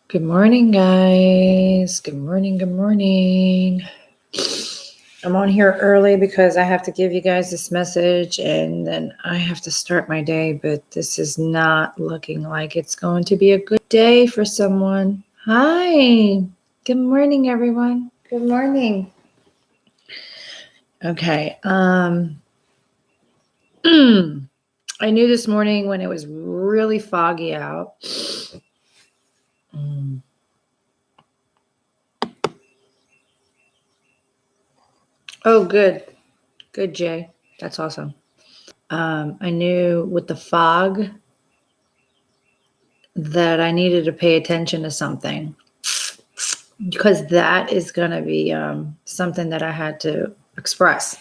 Good morning, guys. Good morning. Good morning. I'm on here early because I have to give you guys this message and then I have to start my day, but this is not looking like it's going to be a good day for someone. Hi. Good morning, everyone. Good morning. Okay. I knew this morning when it was really foggy out. Oh, good. Good, Jay. That's awesome. I knew with the fog that I needed to pay attention to something because that is going to be something that I had to express.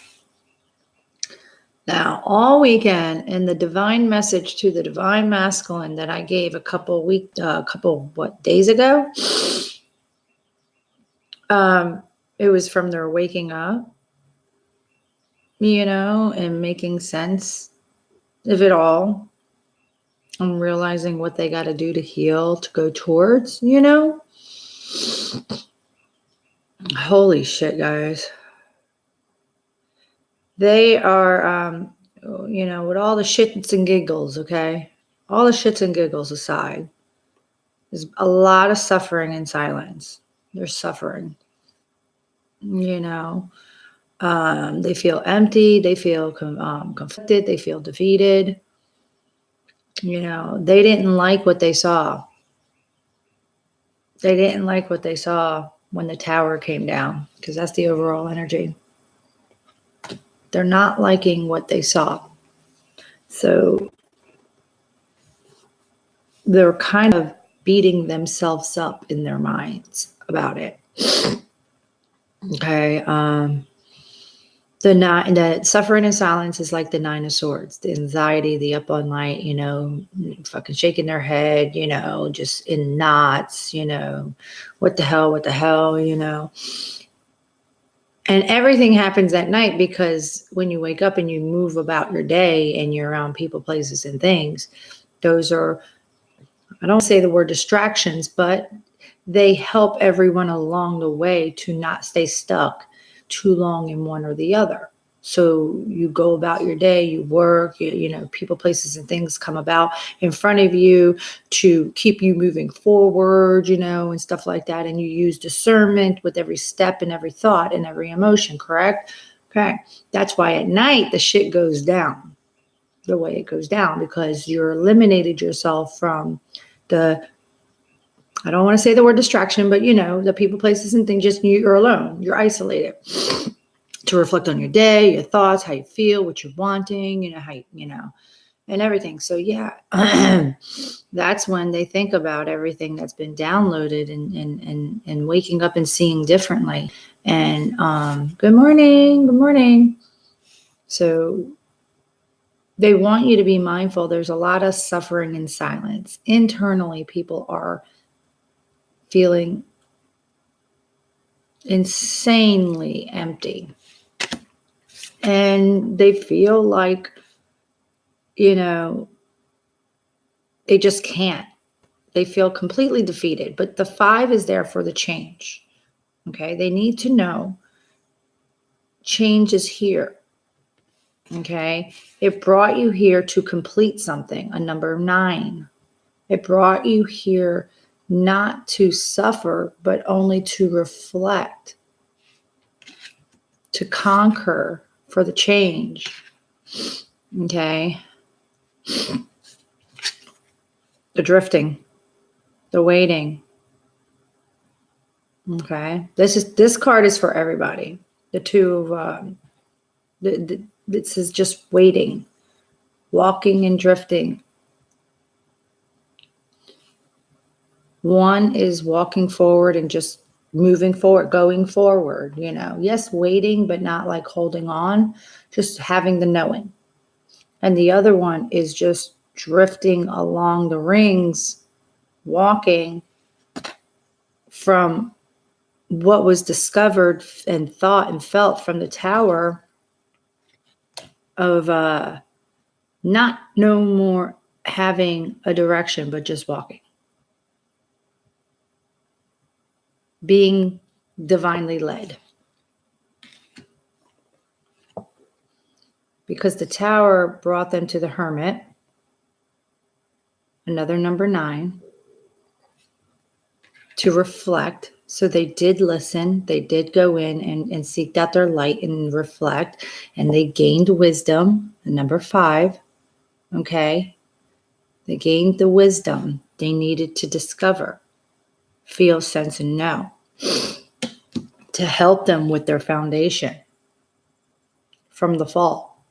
Now, all weekend in the divine message to the divine masculine that I gave a couple days ago, it was from their waking up, and making sense of it all. And realizing what they got to do to heal, to go towards, Holy shit, guys. They are, with all the shits and giggles, okay? All the shits and giggles aside, there's a lot of suffering in silence. They're suffering, They feel empty. They feel conflicted. They feel defeated. They didn't like what they saw. They didn't like what they saw when the tower came down, because that's the overall energy. They're not liking what they saw. So they're kind of beating themselves up in their minds about it. Okay. The suffering in silence is like the 9 of Swords, the anxiety, the up all night, fucking shaking their head, just in knots, what the hell, And everything happens at night because when you wake up and you move about your day and you're around people, places, and things, those are, I don't say the word distractions, but they help everyone along the way to not stay stuck too long in one or the other. So you go about your day, you work, people, places, and things come about in front of you to keep you moving forward, and stuff like that. And you use discernment with every step and every thought and every emotion, correct? Okay. That's why at night the shit goes down the way it goes down, because you're eliminated yourself from I don't want to say the word distraction, but the people, places, and things, just you're alone. You're isolated to reflect on your day, your thoughts, how you feel, what you're wanting, how and everything. So yeah, that's when they think about everything that's been downloaded and waking up and seeing differently. And good morning. So they want you to be mindful. There's a lot of suffering in silence. Internally, people are feeling insanely empty. And they feel like, they just can't. They feel completely defeated. But the 5 is there for the change. Okay. They need to know change is here. Okay. It brought you here to complete something, a number 9. It brought you here not to suffer, but only to reflect, to conquer, for the change. Okay. The drifting, the waiting. Okay. This card is for everybody. The 2 of this is just waiting, walking and drifting. 1 is walking forward and just moving forward, going forward, yes, waiting, but not like holding on, just having the knowing. And the other one is just drifting along the rings, walking from what was discovered and thought and felt from the tower of not no more having a direction, but just walking. being divinely led. Because the Tower brought them to the Hermit, another number 9, to reflect. So they did listen. They did go in and seek out their light and reflect. And they gained wisdom, number 5. Okay. They gained the wisdom they needed to discover, feel, sense, and know to help them with their foundation from the fall.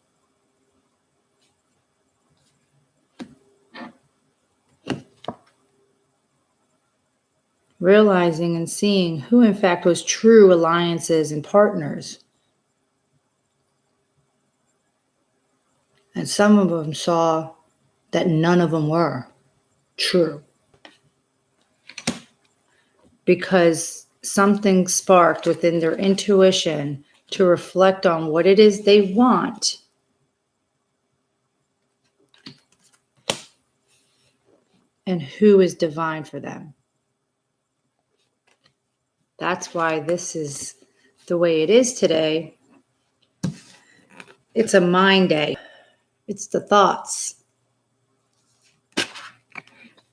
Realizing and seeing who in fact was true alliances and partners. And some of them saw that none of them were true. Because something sparked within their intuition to reflect on what it is they want. And who is divine for them. That's why this is the way it is today. It's a mind day. It's the thoughts,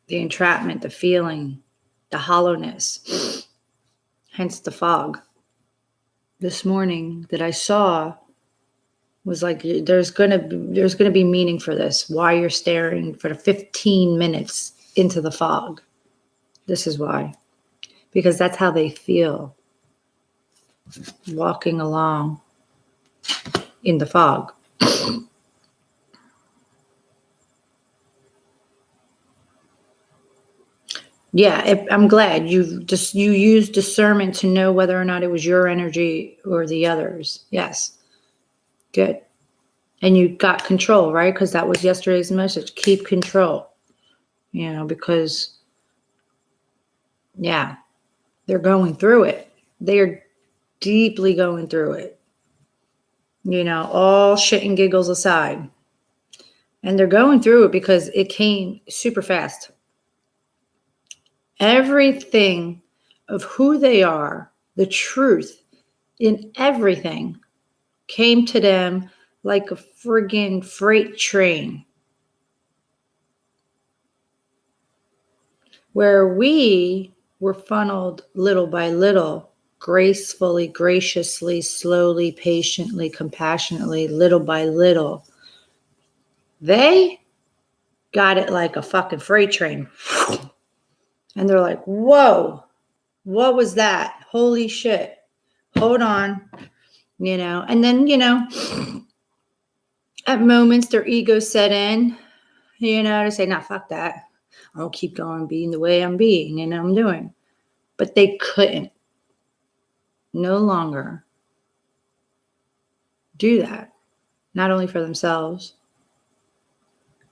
the entrapment, the feeling, the hollowness, hence the fog. This morning that I saw was like, there's gonna be meaning for this. Why you're staring for 15 minutes into the fog. This is why. Because that's how they feel walking along in the fog. Yeah, I'm glad you used discernment to know whether or not it was your energy or the others. Yes. Good. And you got control, right? Because that was yesterday's message. Keep control. Because, yeah, they're going through it. They are deeply going through it. All shit and giggles aside. And they're going through it because it came super fast. Everything of who they are, the truth in everything came to them like a friggin' freight train. Where we were funneled little by little, gracefully, graciously, slowly, patiently, compassionately, little by little. They got it like a fucking freight train. And they're like, whoa, what was that? Holy shit. Hold on. And then, at moments their ego set in, to say, nah, fuck that. I'll keep going being the way I'm being and I'm doing. But they couldn't no longer do that. Not only for themselves,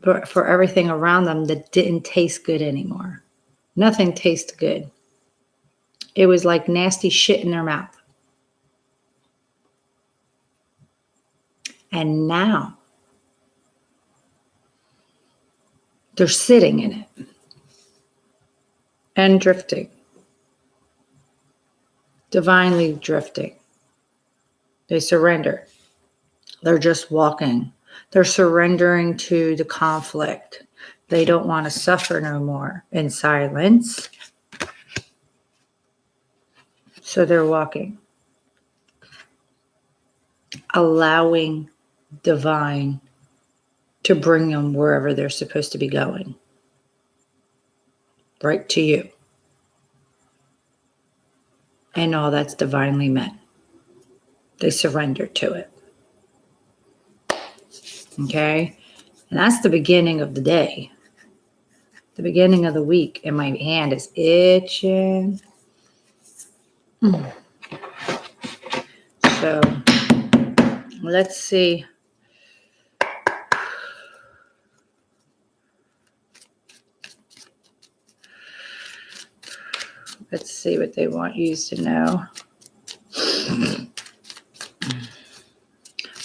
but for everything around them that didn't taste good anymore. Nothing tastes good. It was like nasty shit in their mouth. And now they're sitting in it and drifting. Divinely drifting. They surrender. They're just walking. They're surrendering to the conflict. They don't want to suffer no more in silence. So they're walking. Allowing divine to bring them wherever they're supposed to be going. Right to you. And all that's divinely meant. They surrender to it. Okay? And that's the beginning of the day. The beginning of the week. And my hand is itching. So, let's see. Let's see what they want you to know.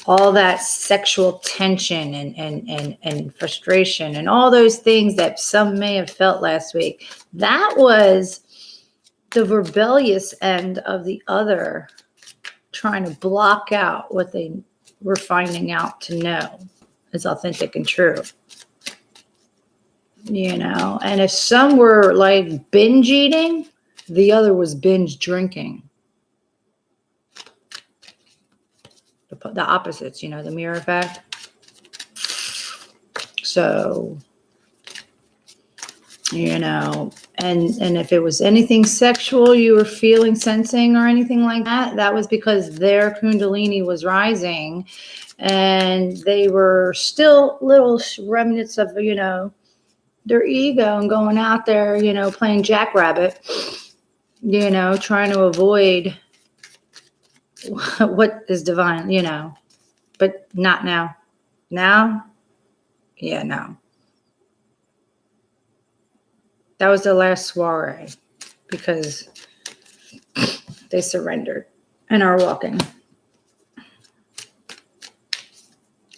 All that sexual tension and frustration and all those things that some may have felt last week. That was the rebellious end of the other trying to block out what they were finding out to know is authentic and true. And if some were like binge eating, the other was binge drinking. The opposites, the mirror effect. So, and if it was anything sexual you were feeling, sensing, or anything like that, that was because their kundalini was rising and they were still little remnants of, their ego and going out there, playing jackrabbit, trying to avoid what is divine, but not now. Now, yeah, no. That was the last soiree because they surrendered and are walking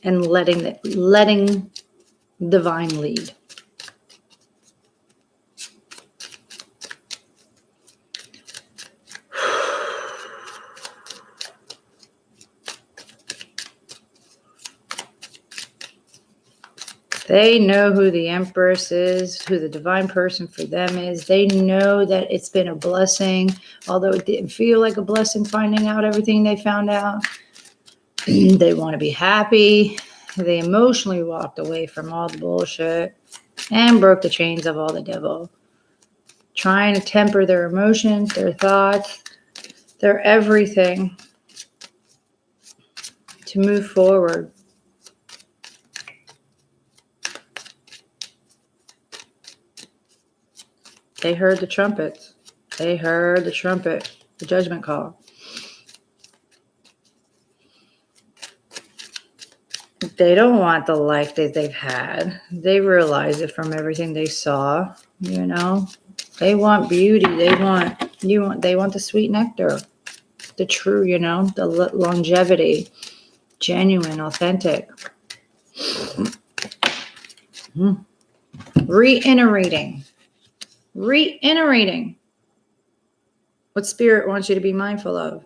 and letting divine lead. They know who the Empress is, who the divine person for them is. They know that it's been a blessing, although it didn't feel like a blessing finding out everything they found out. They want to be happy. They emotionally walked away from all the bullshit and broke the chains of all the devil. Trying to temper their emotions, their thoughts, their everything to move forward. They heard the trumpets. They heard the trumpet, the judgment call. They don't want the life that they've had. They realize it from everything they saw, They want beauty. They want the sweet nectar, the true, the longevity, genuine, authentic. Reiterating what spirit wants you to be mindful of.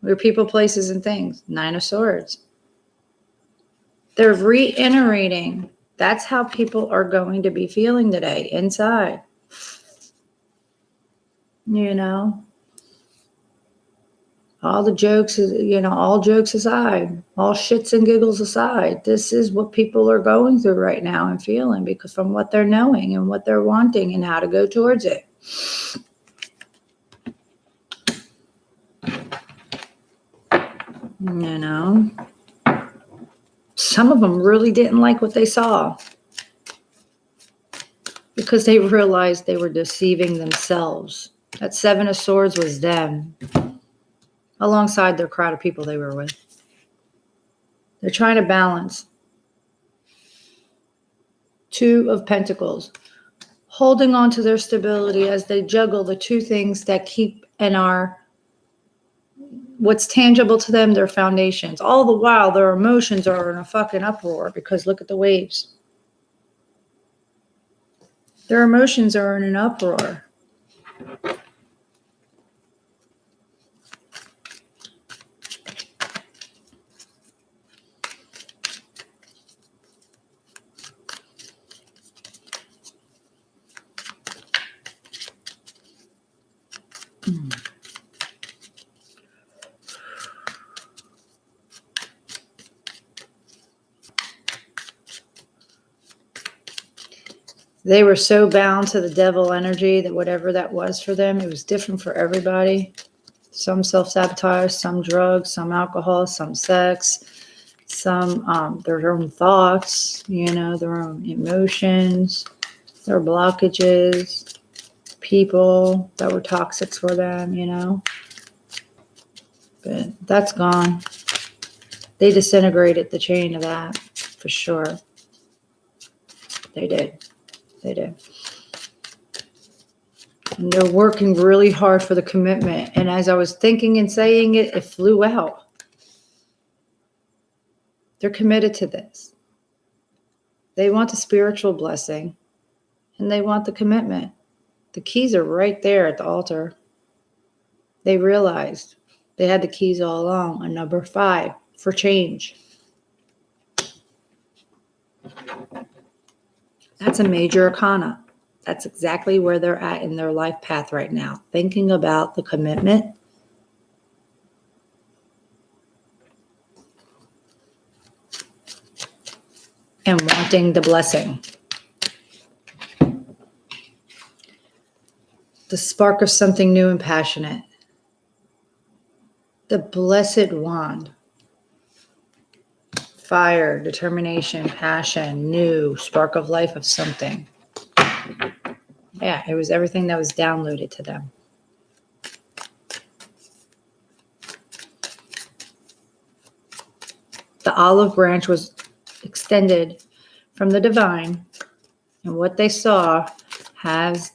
Your people, places, and things. 9 of Swords. They're reiterating. That's how people are going to be feeling today inside. All the jokes, all jokes aside, all shits and giggles aside, this is what people are going through right now and feeling because from what they're knowing and what they're wanting and how to go towards it. Some of them really didn't like what they saw because they realized they were deceiving themselves. That 7 of Swords was them, alongside their crowd of people they were with. They're trying to balance. 2 of Pentacles, holding on to their stability as they juggle the 2 things that keep and are what's tangible to them, their foundations. All the while, their emotions are in a fucking uproar because look at the waves. Their emotions are in an uproar. They were so bound to the devil energy that whatever that was for them, it was different for everybody. Some self-sabotage, some drugs, some alcohol, some sex, some their own thoughts, their own emotions, their blockages, people that were toxic for them, But that's gone. They disintegrated the chain of that for sure. They did. And they're working really hard for the commitment. And as I was thinking and saying it, it flew out. They're committed to this. They want the spiritual blessing and they want the commitment. The keys are right there at the altar. They realized they had the keys all along on number 5 for change. That's a major arcana. That's exactly where they're at in their life path right now, thinking about the commitment and wanting the blessing. The spark of something new and passionate. The blessed wand. Fire, determination, passion, new, spark of life of something. Yeah, it was everything that was downloaded to them. The olive branch was extended from the divine, and what they saw has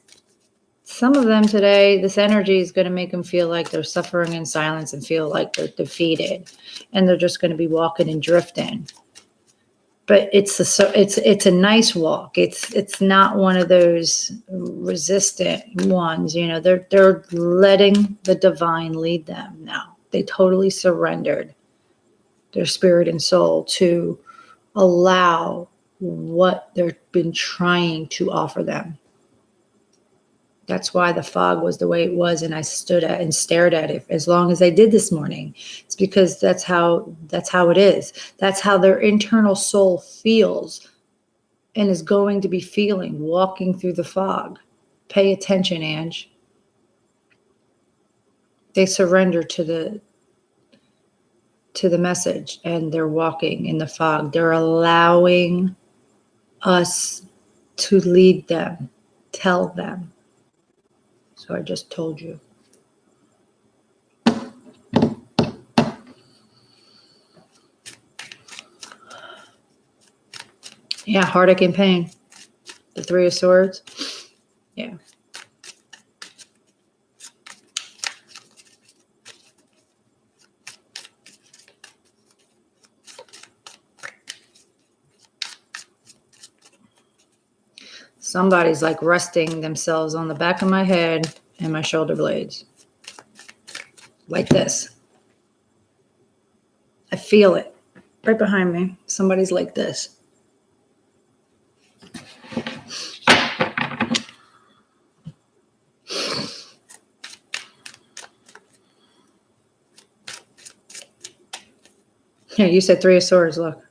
some of them today, this energy is going to make them feel like they're suffering in silence and feel like they're defeated, and they're just going to be walking and drifting. But it's a nice walk. It's not one of those resistant ones. They're letting the divine lead them now. They totally surrendered their spirit and soul to allow what they've been trying to offer them. That's why the fog was the way it was, and I stood at and stared at it as long as I did this morning. It's because that's how it is. That's how their internal soul feels and is going to be feeling walking through the fog. Pay attention, Ange. They surrender to the message, and they're walking in the fog. They're allowing us to lead them, tell them. So I just told you. Yeah, heartache and pain. The 3 of Swords. Yeah. Somebody's like resting themselves on the back of my head and my shoulder blades. Like this. I feel it. Right behind me. Somebody's like this. Yeah, you said 3 of Swords, look.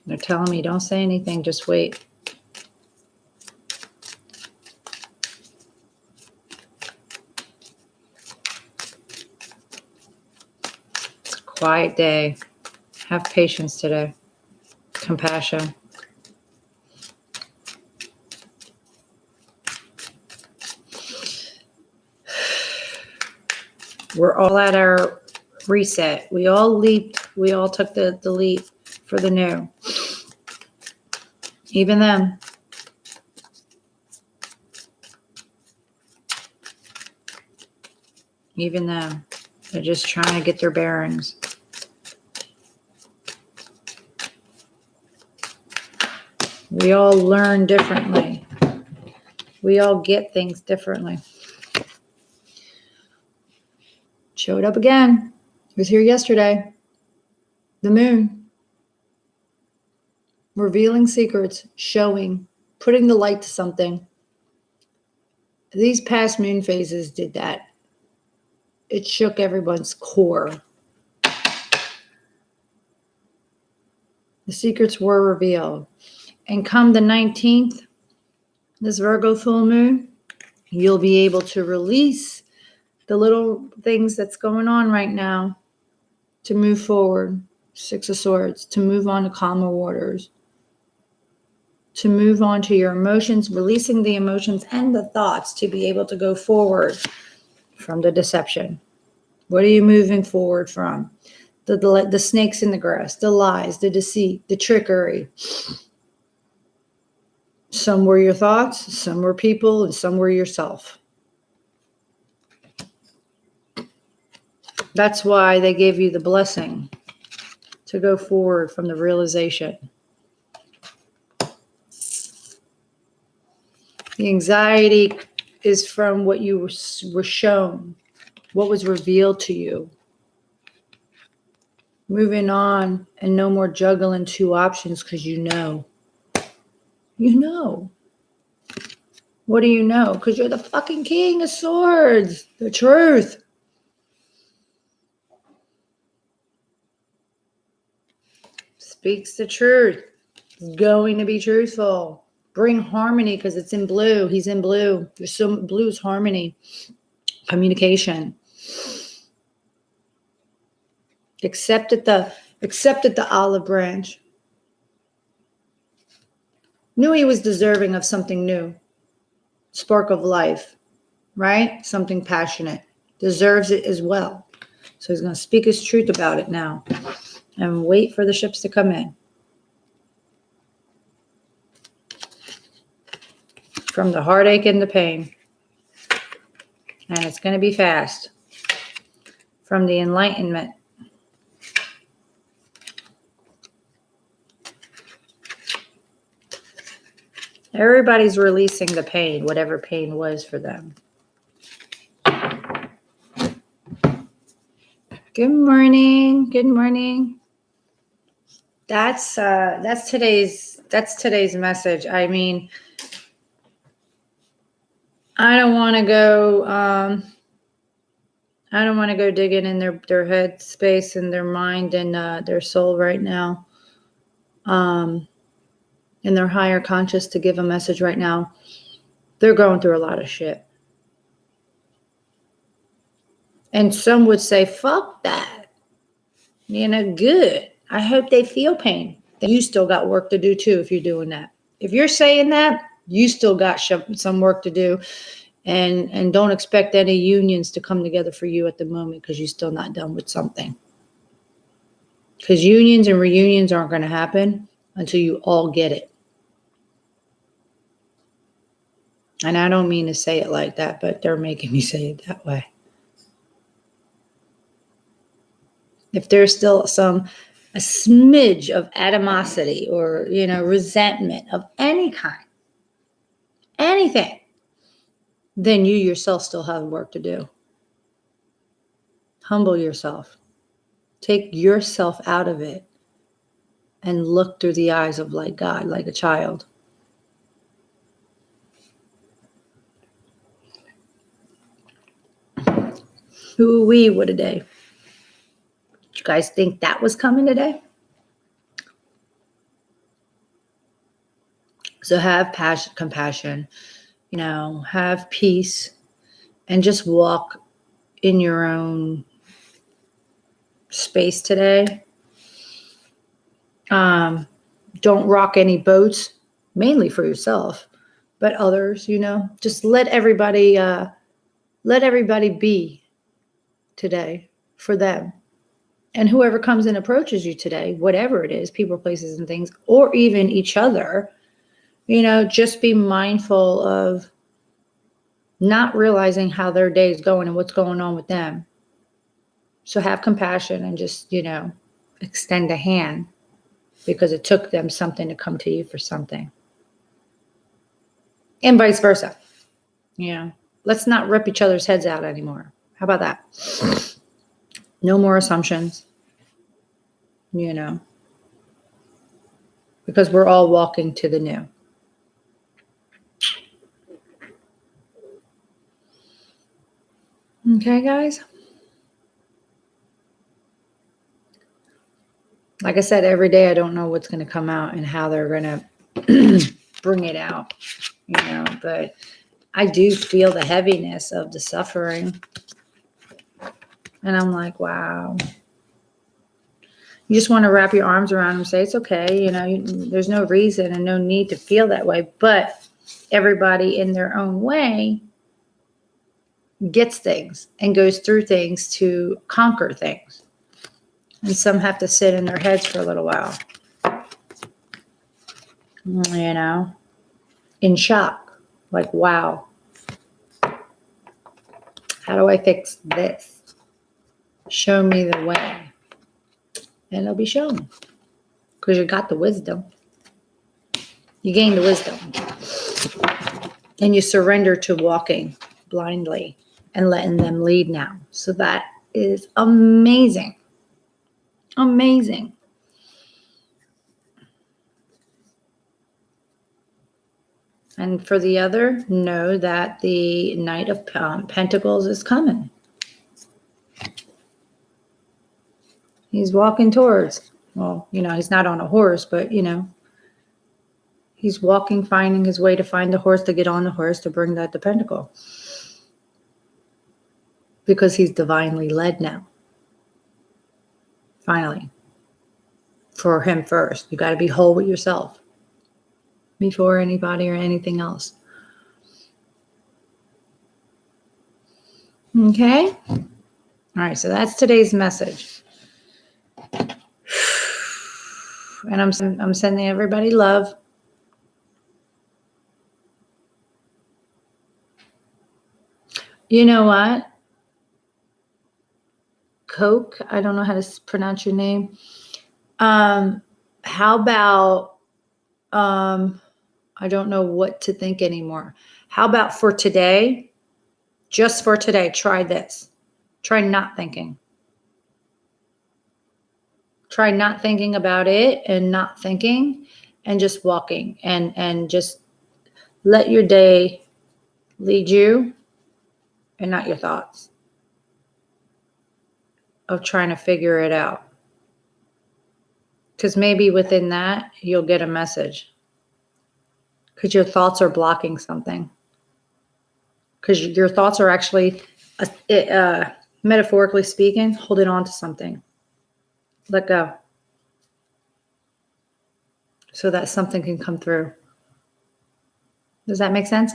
They're telling me, don't say anything, just wait. It's a quiet day. Have patience today. Compassion. We're all at our reset. We all leaped. We all took the leap for the new. Even them. Even them. They're just trying to get their bearings. We all learn differently. We all get things differently. Showed up again. It was here yesterday. The moon. Revealing secrets, showing, putting the light to something. These past moon phases did that. It shook everyone's core. The secrets were revealed. And come the 19th, this Virgo full moon, you'll be able to release the little things that's going on right now to move forward. 6 of Swords, to move on to calmer waters. To move on to your emotions, releasing the emotions and the thoughts to be able to go forward from the deception. What are you moving forward from? The snakes in the grass, the lies, the deceit, the trickery. Some were your thoughts, some were people, and some were yourself. That's why they gave you the blessing to go forward from the realization. The anxiety is from what you were shown, what was revealed to you. Moving on and no more juggling two options because you know. You know. What do you know? Because you're the fucking king of swords. The truth. Speaks the truth. It's going to be truthful. Bring harmony because it's in blue. He's in blue. There's so blue's harmony. Communication. Accepted the olive branch. Knew he was deserving of something new. Spark of life, right? Something passionate. Deserves it as well. So he's going to speak his truth about it now and wait for the ships to come in. From the heartache and the pain. And it's going to be fast. From the enlightenment. Everybody's releasing the pain, whatever pain was for them. Good morning. Good morning. That's today's message. I mean, I don't want to go digging in their head space and their mind and their soul right now. In their higher conscious to give a message right now. They're going through a lot of shit. And some would say, fuck that. Good. I hope they feel pain. You still got work to do too if you're doing that. If you're saying that, you still got some work to do. And don't expect any unions to come together for you at the moment because you're still not done with something. Because unions and reunions aren't going to happen until you all get it. And I don't mean to say it like that, but they're making me say it that way. If there's still a smidge of animosity or, resentment of any kind, anything, then you yourself still have work to do. Humble yourself. Take yourself out of it and look through the eyes of like God, like a child. Ooh-wee, what a day. Did you guys think that was coming today? So have compassion, have peace, and just walk in your own space today. Don't rock any boats, mainly for yourself, but others, just let everybody be today for them. And whoever comes and approaches you today, whatever it is, people, places, and things, or even each other, just be mindful of not realizing how their day is going and what's going on with them. So have compassion and just, extend a hand because it took them something to come to you for something. And vice versa. Let's not rip each other's heads out anymore. How about that? No more assumptions, because we're all walking to the new. Okay, guys. Like I said, every day I don't know what's going to come out and how they're going to bring it out, but I do feel the heaviness of the suffering. And I'm like, wow. You just want to wrap your arms around them and say, it's okay. There's no reason and no need to feel that way. But everybody in their own way gets things and goes through things to conquer things. And some have to sit in their heads for a little while. in shock. Like, wow, how do I fix this? Show me the way. And it'll be shown. Because you got the wisdom. You gain the wisdom. And you surrender to walking blindly and letting them lead now. So that is amazing. Amazing. And for the other, know that the Knight of Pentacles is coming. He's walking towards, well, he's not on a horse, but, he's walking, finding his way to find the horse, to get on the horse, to bring that the pentacle. Because he's divinely led now. Finally. For him first. You got to be whole with yourself before anybody or anything else. Okay? All right, so that's today's message. And I'm sending everybody love. You know what? Coke, I don't know how to pronounce your name. How about, I don't know what to think anymore. How about for today, just for today, try this. Try not thinking. Try not thinking about it and not thinking and just walking and just let your day lead you and not your thoughts of trying to figure it out. Because maybe within that, you'll get a message. Because your thoughts are blocking something. Because your thoughts are actually, metaphorically speaking, holding on to something. Let go. So that something can come through. Does that make sense?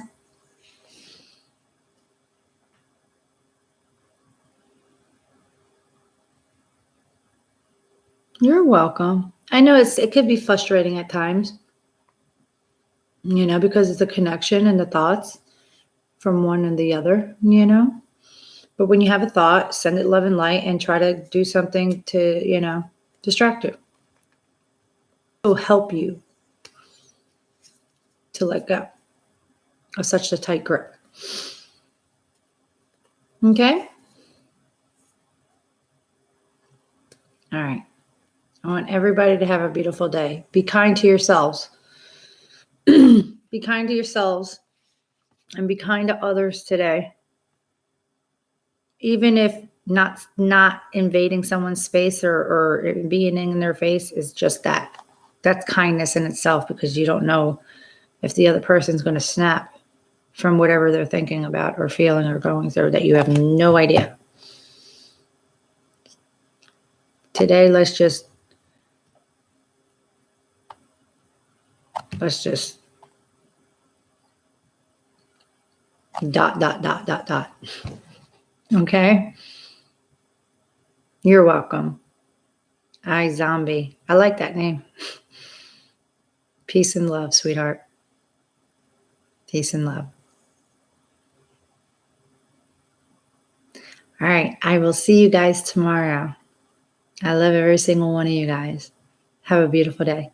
You're welcome. I know it could be frustrating at times, because it's a connection and the thoughts from one and the other, But when you have a thought, send it love and light and try to do something to, distract you. It will help you to let go of such a tight grip. Okay? All right. I want everybody to have a beautiful day. Be kind to yourselves. Be kind to yourselves and be kind to others today. Even if not invading someone's space or being in their face is just that. That's kindness in itself, because you don't know if the other person's going to snap from whatever they're thinking about or feeling or going through, that you have no idea. Today, let's just dot. Okay? You're welcome. Zombie. I like that name. Peace and love, sweetheart. Peace and love. All right. I will see you guys tomorrow. I love every single one of you guys. Have a beautiful day.